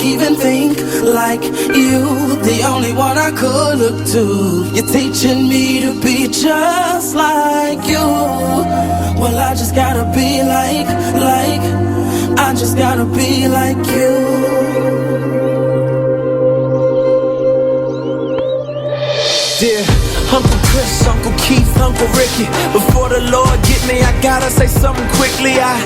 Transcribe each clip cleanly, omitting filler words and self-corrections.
Even think like you, the only one I could look to. You're teaching me to be just like you. Well, I just gotta be like, I just gotta be like you. Dear Uncle Chris, Uncle Keith, Uncle Ricky, before the Lord get me, I gotta say something quickly. I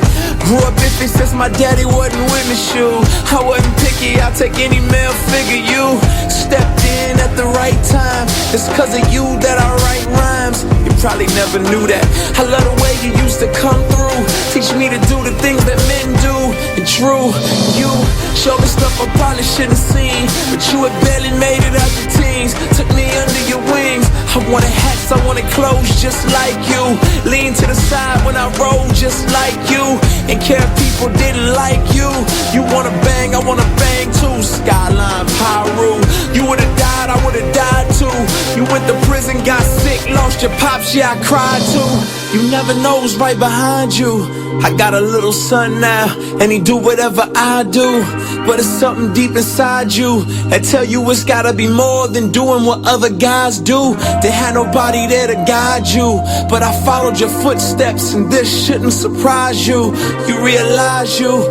grew up iffy since my daddy wasn't with me, shoe. I wasn't picky, I'll take any male figure. You stepped in at the right time. It's cause of you that I write rhymes. You probably never knew that. I love the way you used to come through, teach me to do the things that men do. And true, you showed me stuff I probably shouldn't seen, but you had barely made it out the teens. Took me under your wings. I wanted hats, I wanted clothes just like you. Lean to the side when I roll just like you. And care if people didn't like you. You wanna bang, I wanna bang too. Skyline, Pyru. You would've died, I would've died too. You went to prison, got sick, lost your pops, yeah I cried too. You never know who's right behind you. I got a little son now, and he do whatever I do. But it's something deep inside you that tell you it's gotta be more than doing what other guys do. They had nobody there to guide you, but I followed your footsteps, and this shouldn't surprise you. You realize you,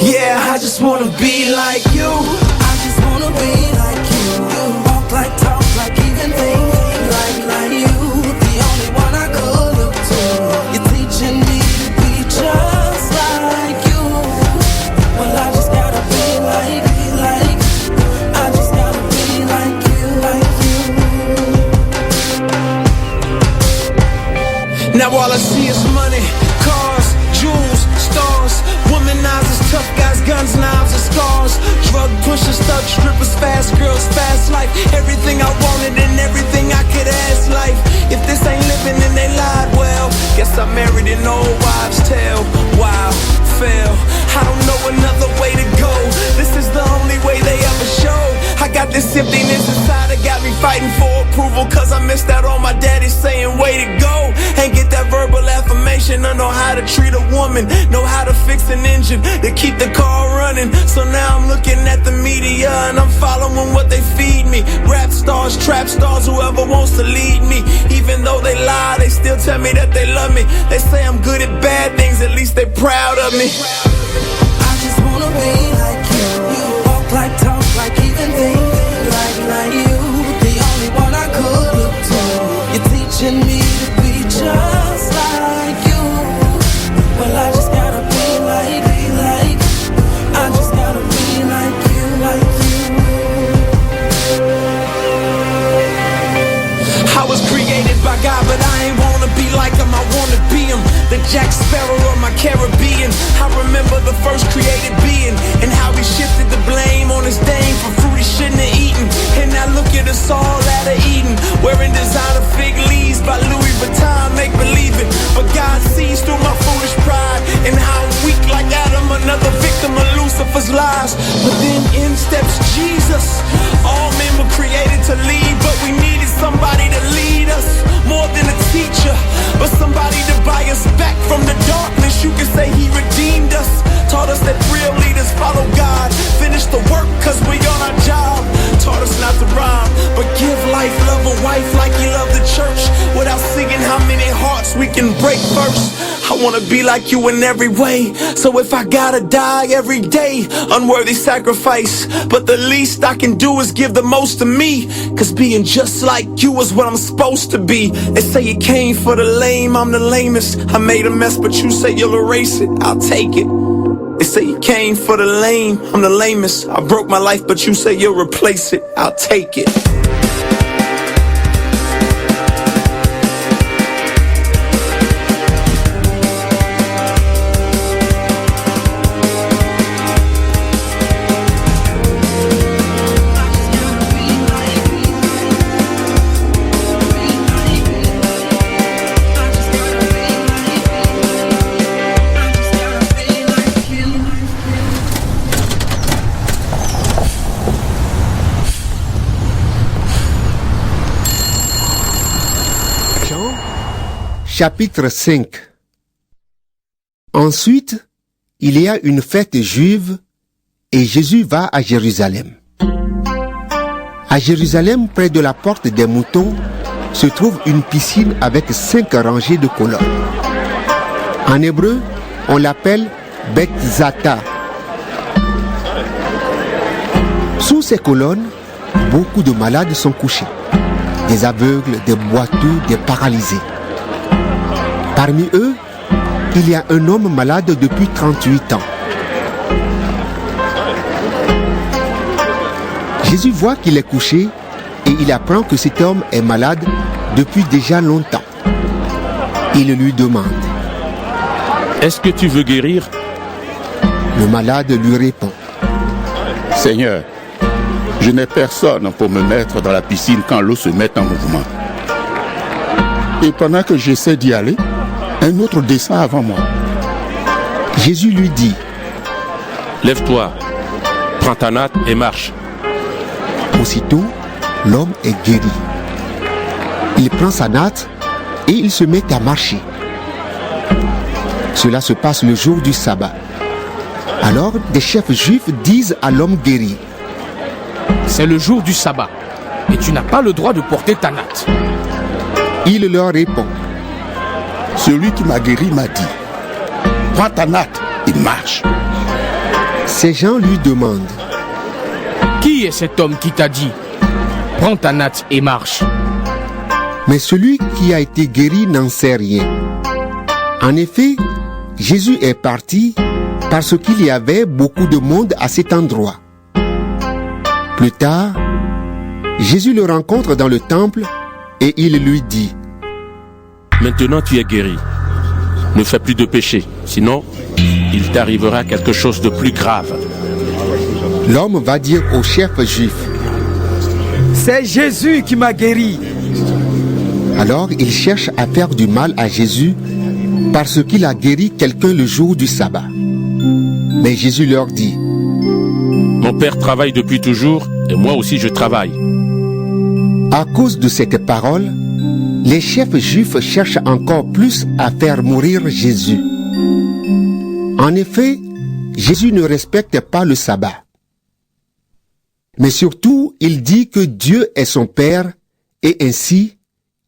yeah, I just wanna be like you. I just wanna be like you. Walk like, talk like, even think like you. The only one I could look to. You're teaching me to be just like you. Well, I just gotta be like, I just gotta be like you. Now all I see is money, cars, jewels, stars, womanizers, tough guys, guns, knives, and scars. Drug pushers, thug strippers, fast girls, fast life. Everything I wanted and everything I could ask life. If this ain't living, then they lied well. Guess I married an old wives' tale. Wow, fail. I don't know another way to go. This is the only way they ever showed. I got this emptiness inside that got me fighting for approval, cause I missed out on my daddy saying way to go. Ain't get that verbal affirmation. I know how to treat a woman, know how to fix an engine, to keep the car running. So now I'm looking at the media and I'm following what they feed me. Rap stars, trap stars, whoever wants to lead me. Even though they lie, they still tell me that they love me. They say I'm good at bad things, at least they proud of me. I just wanna be like you. Walk like, talk like, even think like you. The only one I could look to. You're teaching me to be just like you. Well, I just gotta be like, I just gotta be like you. I was created by God, but I ain't wanna be like him, I wanna be him. The Jack Sparrow of my Caribbean. I remember the first created being, and how he shifted the blame on his dame for fruit he shouldn't have eaten. And now look at us all out of Eden, wearing designer fig leaves by Louis Vuitton, make believe it. But God sees through my foolish pride, and how I'm weak like Adam, another victim of Lucifer's lies. But then in steps Jesus. All men were created to lead, but we needed somebody to lead us. More than a teacher, but somebody to buy us back from the darkness. You could say he redeemed us, taught us that real leaders follow God. Finish the work cause we on our job. Taught us not to rhyme, but give life, love a wife like he loved the church, without seeing how many hearts we can break first. I wanna be like you in every way. So if I gotta die every day, unworthy sacrifice. But the least I can do is give the most to me. Cause being just like you is what I'm supposed to be. They say you came for the lame, I'm the lamest. I made a mess, but you say you'll erase it, I'll take it. They say you came for the lame, I'm the lamest. I broke my life, but you say you'll replace it, I'll take it. Chapitre 5. Ensuite, il y a une fête juive et Jésus va à Jérusalem. À Jérusalem, près de la porte des moutons, se trouve une piscine avec 5 rangées de colonnes. En hébreu, on l'appelle Beth Zata. Sous ces colonnes, beaucoup de malades sont couchés. Des aveugles, des boiteux, des paralysés. Parmi eux, il y a un homme malade depuis 38 ans. Jésus voit qu'il est couché et il apprend que cet homme est malade depuis déjà longtemps. Il lui demande: Est-ce que tu veux guérir? Le malade lui répond: Seigneur, je n'ai personne pour me mettre dans la piscine quand l'eau se met en mouvement. Et pendant que j'essaie d'y aller, un autre descend avant moi. Jésus lui dit: Lève-toi, prends ta natte et marche. Aussitôt, l'homme est guéri. Il prend sa natte et il se met à marcher. Cela se passe le jour du sabbat. Alors, des chefs juifs disent à l'homme guéri: C'est le jour du sabbat et tu n'as pas le droit de porter ta natte. Il leur répond: Celui qui m'a guéri m'a dit: Prends ta natte et marche. Ces gens lui demandent: Qui est cet homme qui t'a dit: Prends ta natte et marche? Mais celui qui a été guéri n'en sait rien. En effet, Jésus est parti parce qu'il y avait beaucoup de monde à cet endroit. Plus tard, Jésus le rencontre dans le temple et il lui dit: Maintenant tu es guéri. Ne fais plus de péché, sinon il t'arrivera quelque chose de plus grave. L'homme va dire au chef juif: C'est Jésus qui m'a guéri. Alors il cherche à faire du mal à Jésus parce qu'il a guéri quelqu'un le jour du sabbat. Mais Jésus leur dit: Mon Père travaille depuis toujours et moi aussi je travaille. À cause de cette parole, les chefs juifs cherchent encore plus à faire mourir Jésus. En effet, Jésus ne respecte pas le sabbat. Mais surtout, il dit que Dieu est son Père et ainsi,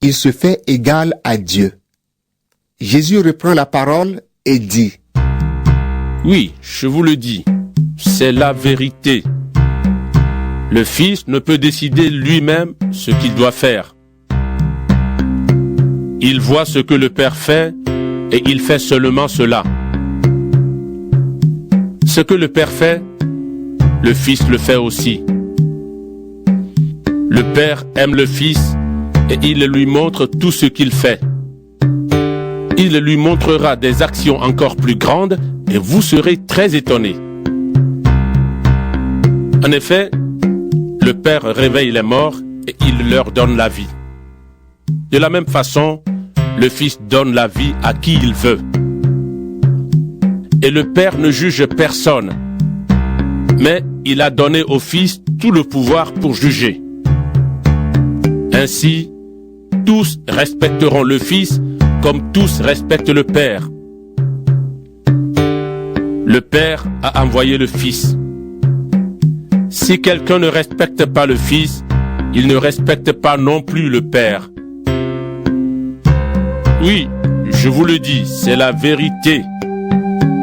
il se fait égal à Dieu. Jésus reprend la parole et dit: Oui, je vous le dis, c'est la vérité. Le Fils ne peut décider lui-même ce qu'il doit faire. Il voit ce que le Père fait et il fait seulement cela. Ce que le Père fait, le Fils le fait aussi. Le Père aime le Fils et il lui montre tout ce qu'il fait. Il lui montrera des actions encore plus grandes et vous serez très étonnés. En effet, le Père réveille les morts et il leur donne la vie. De la même façon, le Fils donne la vie à qui il veut. Et le Père ne juge personne, mais il a donné au Fils tout le pouvoir pour juger. Ainsi, tous respecteront le Fils comme tous respectent le Père. Le Père a envoyé le Fils. Si quelqu'un ne respecte pas le Fils, il ne respecte pas non plus le Père. Oui, je vous le dis, c'est la vérité.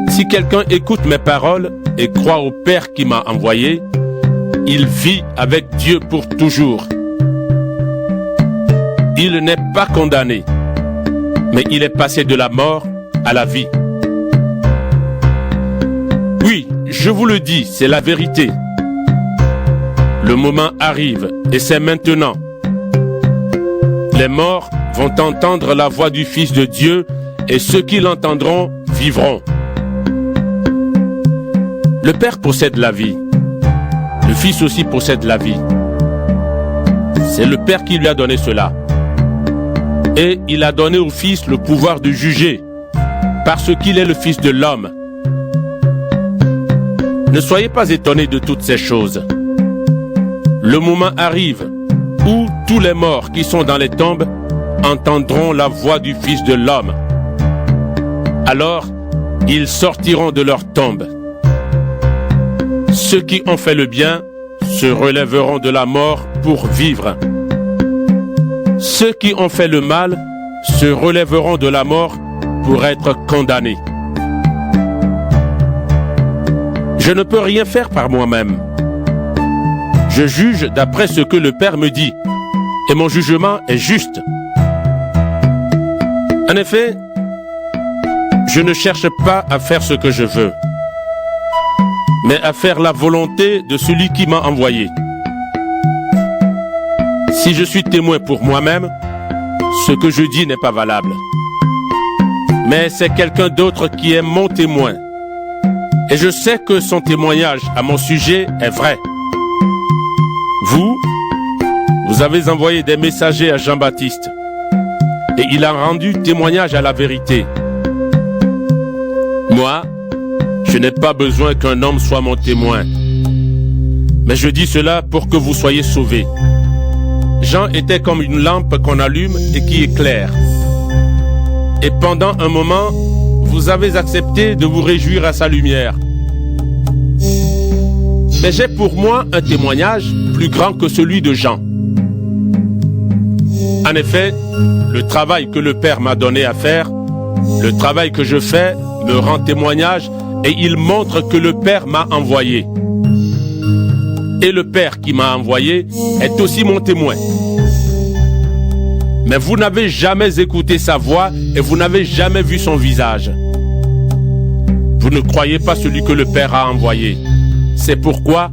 Si quelqu'un écoute mes paroles et croit au Père qui m'a envoyé, il vit avec Dieu pour toujours. Il n'est pas condamné, mais il est passé de la mort à la vie. Oui, je vous le dis, c'est la vérité. Le moment arrive, et c'est maintenant. Les morts vont entendre la voix du Fils de Dieu, et ceux qui l'entendront vivront. Le Père possède la vie. Le Fils aussi possède la vie. C'est le Père qui lui a donné cela. Et il a donné au Fils le pouvoir de juger, parce qu'il est le Fils de l'homme. Ne soyez pas étonnés de toutes ces choses. Le moment arrive où tous les morts qui sont dans les tombes entendront la voix du Fils de l'homme. Alors, ils sortiront de leur tombe. Ceux qui ont fait le bien se relèveront de la mort pour vivre. Ceux qui ont fait le mal se relèveront de la mort pour être condamnés. Je ne peux rien faire par moi-même. Je juge d'après ce que le Père me dit, et mon jugement est juste. En effet, je ne cherche pas à faire ce que je veux, mais à faire la volonté de celui qui m'a envoyé. Si je suis témoin pour moi-même, ce que je dis n'est pas valable. Mais c'est quelqu'un d'autre qui est mon témoin. Et je sais que son témoignage à mon sujet est vrai. Vous avez envoyé des messagers à Jean-Baptiste, et il a rendu témoignage à la vérité. Moi, je n'ai pas besoin qu'un homme soit mon témoin. Mais je dis cela pour que vous soyez sauvés. Jean était comme une lampe qu'on allume et qui éclaire. Et pendant un moment, vous avez accepté de vous réjouir à sa lumière. Mais j'ai pour moi un témoignage plus grand que celui de Jean. En effet, le travail que le Père m'a donné à faire, le travail que je fais, me rend témoignage et il montre que le Père m'a envoyé. Et le Père qui m'a envoyé est aussi mon témoin. Mais vous n'avez jamais écouté sa voix et vous n'avez jamais vu son visage. Vous ne croyez pas celui que le Père a envoyé. C'est pourquoi